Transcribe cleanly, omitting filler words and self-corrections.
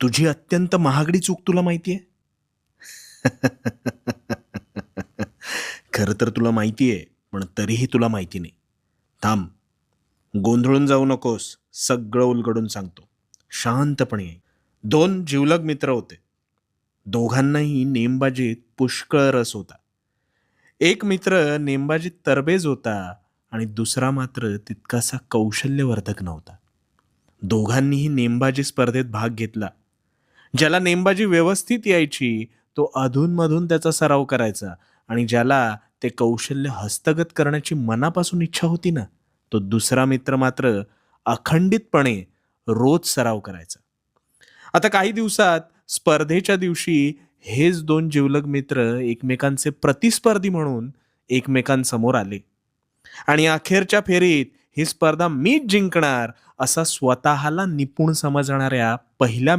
तुझी अत्यंत महागडी चूक तुला माहितीये? खरं तर तुला माहितीये, पण तरीही तुला माहिती नाही. थांब, गोंधळून जाऊ नकोस. सगळं उलगडून सांगतो. शांतपणे ऐक. 2 जिवलग मित्र होते. दोघांनाही नेमबाजीत पुष्कळ रस होता. एक मित्र नेमबाजीत तरबेज होता आणि दुसरा मात्र तितकासा कौशल्यवर्धक नव्हता. दोघांनीही नेमबाजी स्पर्धेत भाग घेतला. ज्याला नेमबाजी व्यवस्थित यायची तो अधूनमधून त्याचा सराव करायचा आणि ज्याला ते कौशल्य हस्तगत करण्याची मनापासून इच्छा होती ना, तो दुसरा मित्र मात्र अखंडितपणे रोज सराव करायचा. आता काही दिवसात स्पर्धेच्या दिवशी हेच 2 जिवलग मित्र एकमेकांचे प्रतिस्पर्धी म्हणून एकमेकांसमोर आले आणि अखेरच्या फेरीत ही स्पर्धा मीच जिंकणार असा स्वतःला निपुण समजणाऱ्या पहिल्या